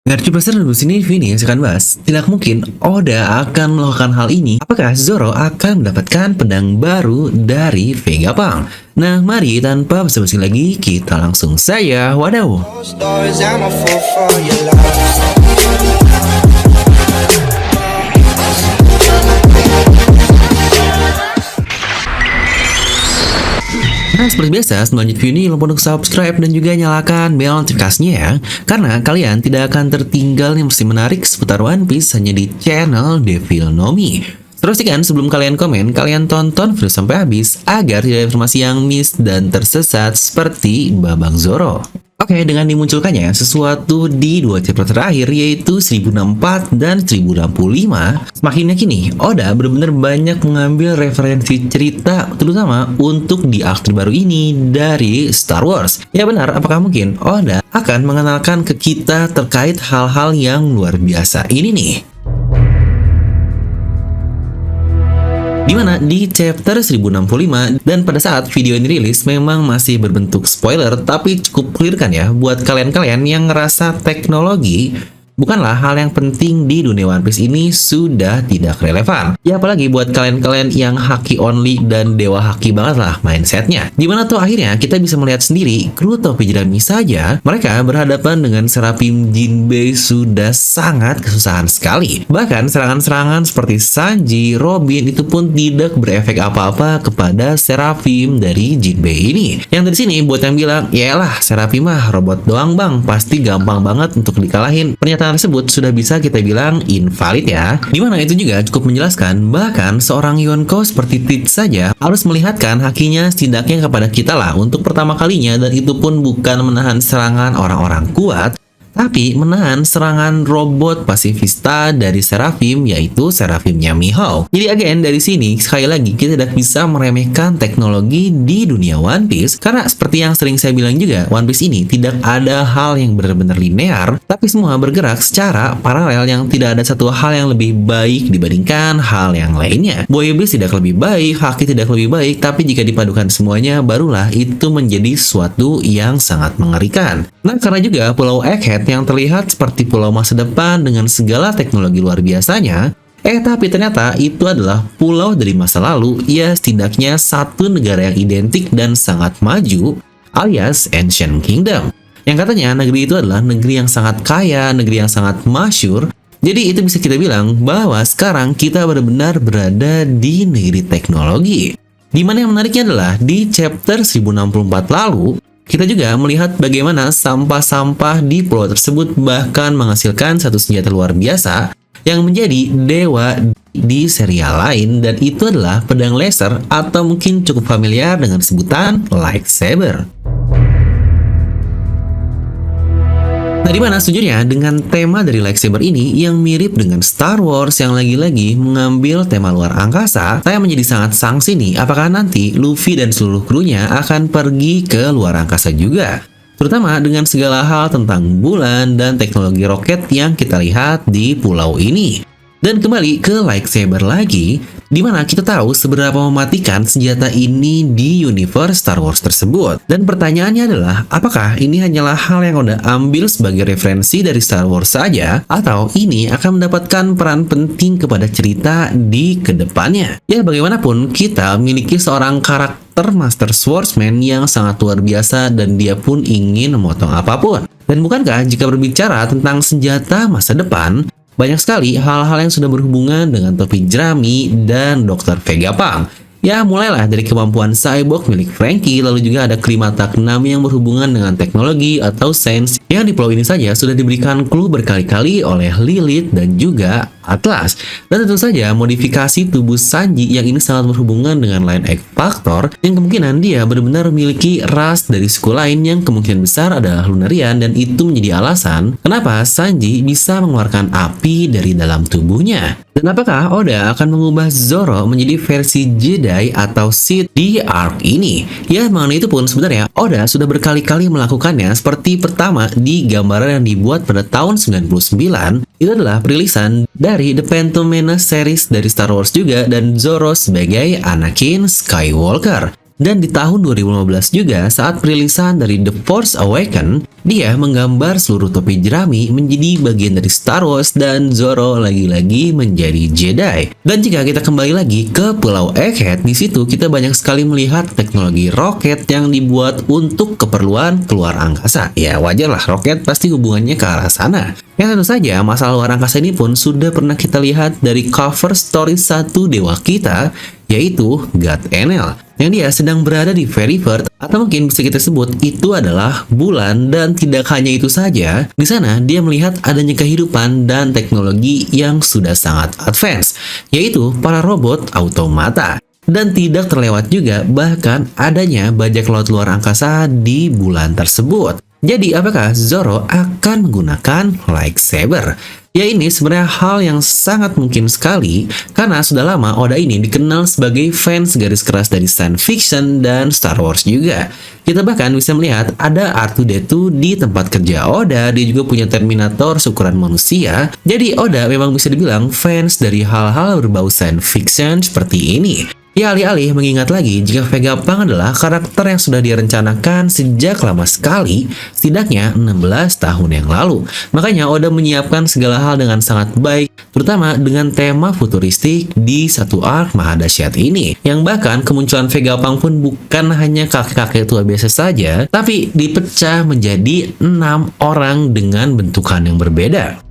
Ngerti dan di sini Vini akan bahas, tidak mungkin Oda akan melakukan hal ini. Apakah Zoro akan mendapatkan pedang baru dari Vegapunk? Nah, mari tanpa basa-basi lagi, kita langsung saja wadaw. Nah, seperti biasa, sebelum lanjut video ini, lupa untuk subscribe dan juga nyalakan bel notifikasinya ya. Karena kalian tidak akan tertinggal yang mesti menarik seputar One Piece hanya di channel Devil Nomi. Terus kan, sebelum kalian komen, kalian tonton video sampai habis agar tidak ada informasi yang miss dan tersesat seperti Babang Zoro. Oke, dengan dimunculkannya sesuatu di dua chapter terakhir yaitu 1064 dan 1065, semakin yakin nih Oda benar-benar banyak mengambil referensi cerita terutama untuk di arc terbaru ini dari Star Wars. Ya benar, apakah mungkin Oda akan mengenalkan ke kita terkait hal-hal yang luar biasa ini nih? Dimana di chapter 1065 dan pada saat video ini rilis memang masih berbentuk spoiler, tapi cukup clear kan ya buat kalian-kalian yang ngerasa teknologi bukanlah hal yang penting di dunia One Piece ini sudah tidak relevan. Ya apalagi buat kalian-kalian yang haki only dan dewa haki banget lah mindsetnya. Dimana tuh akhirnya kita bisa melihat sendiri kru topi jerami saja mereka berhadapan dengan Seraphim Jinbei sudah sangat kesusahan sekali. Bahkan serangan-serangan seperti Sanji, Robin itu pun tidak berefek apa-apa kepada Seraphim dari Jinbei ini. Yang dari sini buat yang bilang, yaelah Seraphim mah robot doang bang, pasti gampang banget untuk dikalahin. Pernyataan tersebut sudah bisa kita bilang invalid ya. Dimana itu juga cukup menjelaskan bahkan seorang Yonko seperti Tit saja harus melihatkan hakinya setidaknya kepada kita lah untuk pertama kalinya, dan itu pun bukan menahan serangan orang-orang kuat, tapi menahan serangan robot pasifista dari Seraphim, yaitu Seraphimnya Mihawk. Jadi again dari sini sekali lagi kita tidak bisa meremehkan teknologi di dunia One Piece, karena seperti yang sering saya bilang juga, One Piece ini tidak ada hal yang benar-benar linear, tapi semua bergerak secara paralel yang tidak ada satu hal yang lebih baik dibandingkan hal yang lainnya. Boy Beast tidak lebih baik, Haki tidak lebih baik, tapi jika dipadukan semuanya barulah itu menjadi suatu yang sangat mengerikan. Nah, karena juga Pulau Egghead yang terlihat seperti pulau masa depan dengan segala teknologi luar biasanya, tapi ternyata itu adalah pulau dari masa lalu, ya setidaknya satu negara yang identik dan sangat maju, alias Ancient Kingdom. Yang katanya negeri itu adalah negeri yang sangat kaya, negeri yang sangat masyhur. Jadi itu bisa kita bilang bahwa sekarang kita benar-benar berada di negeri teknologi. Dimana yang menariknya adalah di chapter 1064 lalu, kita juga melihat bagaimana sampah-sampah di pulau tersebut bahkan menghasilkan satu senjata luar biasa yang menjadi dewa di serial lain, dan itu adalah pedang laser atau mungkin cukup familiar dengan sebutan lightsaber. Nah, dimana sejujurnya dengan tema dari lightsaber ini yang mirip dengan Star Wars yang lagi-lagi mengambil tema luar angkasa, saya menjadi sangat sangsi nih apakah nanti Luffy dan seluruh krunya akan pergi ke luar angkasa juga. Terutama dengan segala hal tentang bulan dan teknologi roket yang kita lihat di pulau ini. Dan kembali ke lightsaber lagi, dimana kita tahu seberapa mematikan senjata ini di universe Star Wars tersebut. Dan pertanyaannya adalah, apakah ini hanyalah hal yang udah ambil sebagai referensi dari Star Wars saja, atau ini akan mendapatkan peran penting kepada cerita di kedepannya? Ya bagaimanapun, kita memiliki seorang karakter Master Swordsman yang sangat luar biasa dan dia pun ingin memotong apapun. Dan bukankah jika berbicara tentang senjata masa depan, banyak sekali hal-hal yang sudah berhubungan dengan topi jerami dan Dr. Vegapunk. Ya, mulailah dari kemampuan cyborg milik Franky, lalu juga ada Klimata ke-6 yang berhubungan dengan teknologi atau sains, yang di pulau ini saja sudah diberikan clue berkali-kali oleh Lilith dan juga Atlas. Dan tentu saja modifikasi tubuh Sanji yang ini sangat berhubungan dengan Line X Factor, yang kemungkinan dia benar-benar memiliki ras dari suku lain yang kemungkinan besar adalah Lunarian, dan itu menjadi alasan kenapa Sanji bisa mengeluarkan api dari dalam tubuhnya. Dan apakah Oda akan mengubah Zoro menjadi versi Jedi atau Sith di arc ini? Ya, mengenai itu pun sebenarnya Oda sudah berkali-kali melakukannya, seperti pertama di gambaran yang dibuat pada tahun 99. Itu adalah perilisan dari The Phantom Menace series dari Star Wars juga, dan Zoro sebagai Anakin Skywalker. Dan di tahun 2015 juga saat perilisan dari The Force Awakens, dia menggambar seluruh topi jerami menjadi bagian dari Star Wars dan Zoro lagi-lagi menjadi Jedi. Dan jika kita kembali lagi ke Pulau Egghead, di situ kita banyak sekali melihat teknologi roket yang dibuat untuk keperluan keluar angkasa. Ya wajar lah, roket pasti hubungannya ke arah sana. Yang tentu saja masalah luar angkasa ini pun sudah pernah kita lihat dari cover story satu dewa kita, yaitu God Enel, yang dia sedang berada di Very First, atau mungkin bisa kita sebut itu adalah bulan. Dan tidak hanya itu saja, di sana dia melihat adanya kehidupan dan teknologi yang sudah sangat advance, yaitu para robot automata. Dan tidak terlewat juga bahkan adanya bajak laut luar angkasa di bulan tersebut. Jadi apakah Zoro akan menggunakan lightsaber? Ya ini sebenarnya hal yang sangat mungkin sekali karena sudah lama Oda ini dikenal sebagai fans garis keras dari science fiction dan Star Wars juga. Kita bahkan bisa melihat ada R2-D2 di tempat kerja Oda, dia juga punya Terminator seukuran manusia. Jadi Oda memang bisa dibilang fans dari hal-hal berbau science fiction seperti ini. Ya alih-alih mengingat lagi jika Vegapunk adalah karakter yang sudah direncanakan sejak lama sekali, setidaknya 16 tahun yang lalu. Makanya Oda menyiapkan segala hal dengan sangat baik, terutama dengan tema futuristik di satu arc mahadasyat ini. Yang bahkan kemunculan Vegapunk pun bukan hanya kakek-kakek tua biasa saja, tapi dipecah menjadi 6 orang dengan bentukan yang berbeda.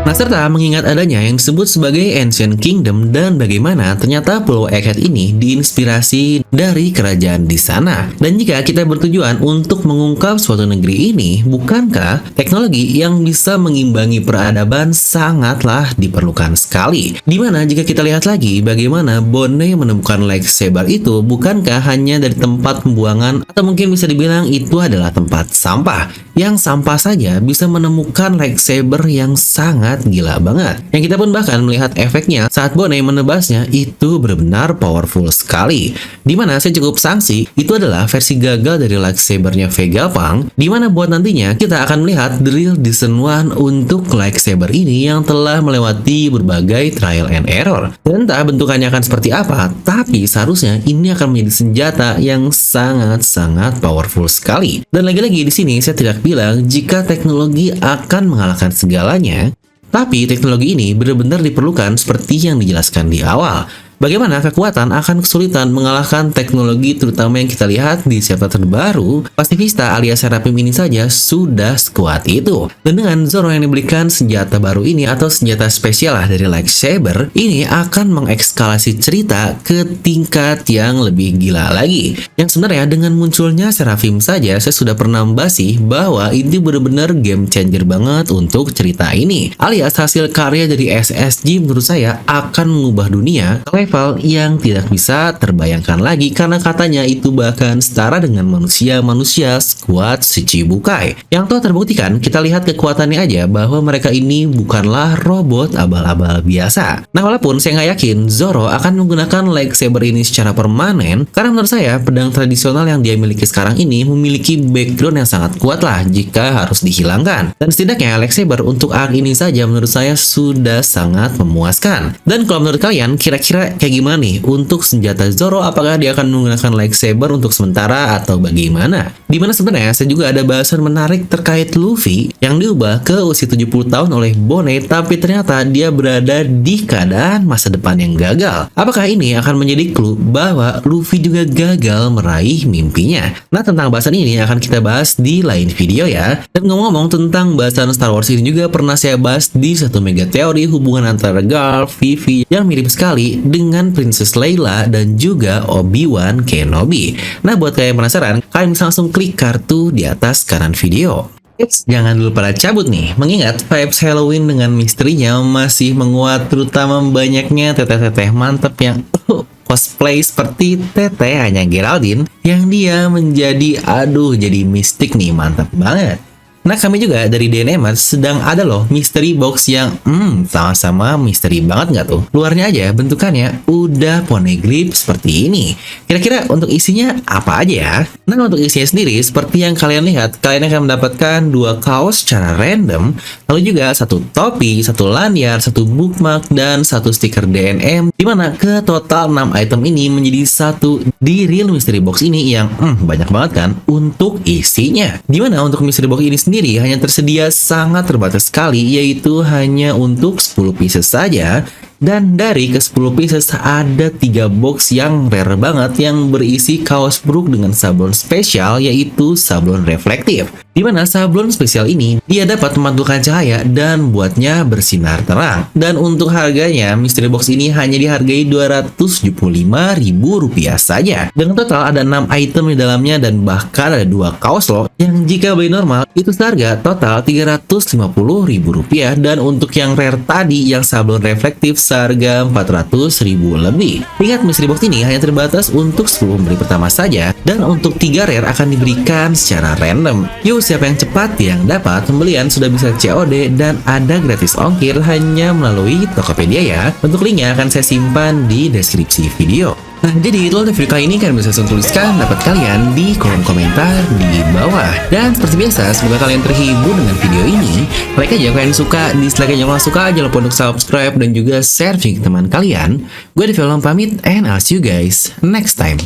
Nah, serta mengingat adanya yang disebut sebagai Ancient Kingdom dan bagaimana ternyata Pulau Egghead ini diinspirasi dari kerajaan di sana. Dan jika kita bertujuan untuk mengungkap suatu negeri ini, bukankah teknologi yang bisa mengimbangi peradaban sangatlah diperlukan sekali? Dimana jika kita lihat lagi bagaimana Bone menemukan lightsaber itu, bukankah hanya dari tempat pembuangan atau mungkin bisa dibilang itu adalah tempat sampah? Yang sampah saja bisa menemukan lightsaber yang sangat gila banget. Yang kita pun bahkan melihat efeknya saat Bone menebasnya itu benar-benar powerful sekali. Dimana saya cukup sangsi itu adalah versi gagal dari lightsabernya Vegapunk, dimana buat nantinya kita akan melihat the real Season 1 untuk lightsaber ini yang telah melewati berbagai trial and error. Dan entah bentukannya akan seperti apa, tapi seharusnya ini akan menjadi senjata yang sangat-sangat powerful sekali. Dan lagi-lagi di sini saya tidak bilang jika teknologi akan mengalahkan segalanya, tapi teknologi ini benar-benar diperlukan seperti yang dijelaskan di awal. Bagaimana kekuatan akan kesulitan mengalahkan teknologi terutama yang kita lihat di chapter terbaru, Pacifista alias Seraphim ini saja sudah sekuat itu. Dan dengan Zoro yang diberikan senjata baru ini atau senjata spesial lah dari lightsaber, ini akan mengekskalasi cerita ke tingkat yang lebih gila lagi. Yang sebenarnya dengan munculnya Seraphim saja saya sudah pernah membahas bahwa ini benar-benar game changer banget untuk cerita ini. Alias hasil karya dari SSG menurut saya akan mengubah dunia level yang tidak bisa terbayangkan lagi karena katanya itu bahkan setara dengan manusia-manusia squad Shichibukai. Yang telah terbuktikan, kita lihat kekuatannya aja bahwa mereka ini bukanlah robot abal-abal biasa. Nah walaupun saya nggak yakin Zoro akan menggunakan lightsaber ini secara permanen, karena menurut saya pedang tradisional yang dia miliki sekarang ini memiliki background yang sangat kuat lah jika harus dihilangkan. Dan setidaknya lightsaber untuk arc ini saja menurut saya sudah sangat memuaskan. Dan kalau menurut kalian kira-kira kayak gimana nih untuk senjata Zoro? Apakah dia akan menggunakan lightsaber untuk sementara atau bagaimana? Dimana sebenarnya saya juga ada bahasan menarik terkait Luffy yang diubah ke usia 70 tahun oleh Bone, tapi ternyata dia berada di keadaan masa depan yang gagal. Apakah ini akan menjadi clue bahwa Luffy juga gagal meraih mimpinya? Nah tentang bahasan ini akan kita bahas di lain video ya. Dan ngomong-ngomong tentang bahasan Star Wars ini juga pernah saya bahas di satu mega teori hubungan antara Garp, Vivi yang mirip sekali dengan Princess Leia dan juga Obi-Wan Kenobi. Nah buat kalian yang penasaran, kalian bisa langsung klik kartu di atas kanan video. Jangan dulu pada cabut nih, mengingat vibes Halloween dengan misterinya masih menguat, terutama banyaknya teteh-teteh mantep yang cosplay seperti teteh hanya Geraldine yang dia menjadi jadi mistik nih, mantap banget. Nah, kami juga dari DNMers sedang ada loh mystery box yang sama-sama misteri banget nggak tuh? Luarnya aja bentukannya udah poneglyph seperti ini. Kira-kira untuk isinya apa aja ya? Nah, untuk isinya sendiri seperti yang kalian lihat, kalian akan mendapatkan 2 kaos secara random, lalu juga 1 topi, 1 lanyard, 1 bookmark, dan 1 stiker DNM, dimana ke total 6 item ini menjadi satu di real mystery box ini yang banyak banget kan untuk isinya. Dimana untuk mystery box ini sendiri hanya tersedia sangat terbatas sekali, yaitu hanya untuk 10 pieces saja. Dan dari ke 10 pieces ada 3 box yang rare banget yang berisi kaos brook dengan sablon spesial, yaitu sablon reflektif. Dimana sablon spesial ini dia dapat memantulkan cahaya dan buatnya bersinar terang. Dan untuk harganya mystery box ini hanya dihargai Rp275.000 saja. Dengan total ada 6 item di dalamnya dan bahkan ada 2 kaos loh yang jika beli normal itu seharga total Rp350.000, dan untuk yang rare tadi yang sablon reflektif seharga Rp400.000 lebih. Ingat, mystery box ini hanya terbatas untuk 10 pembeli pertama saja, dan untuk 3 rare akan diberikan secara random. Yuk, siapa yang cepat yang dapat, pembelian sudah bisa COD dan ada gratis ongkir hanya melalui Tokopedia ya. Untuk linknya akan saya simpan di deskripsi video. Nah, jadi itu untuk video kali ini, kalian bisa langsung tuliskan pendapat kalian di kolom komentar di bawah. Dan seperti biasa, semoga kalian terhibur dengan video ini. Like aja kalau kalian suka, dislike aja kalau suka, jangan lupa untuk subscribe dan juga share ke teman kalian. Gue Develop pamit, and I'll see you guys next time.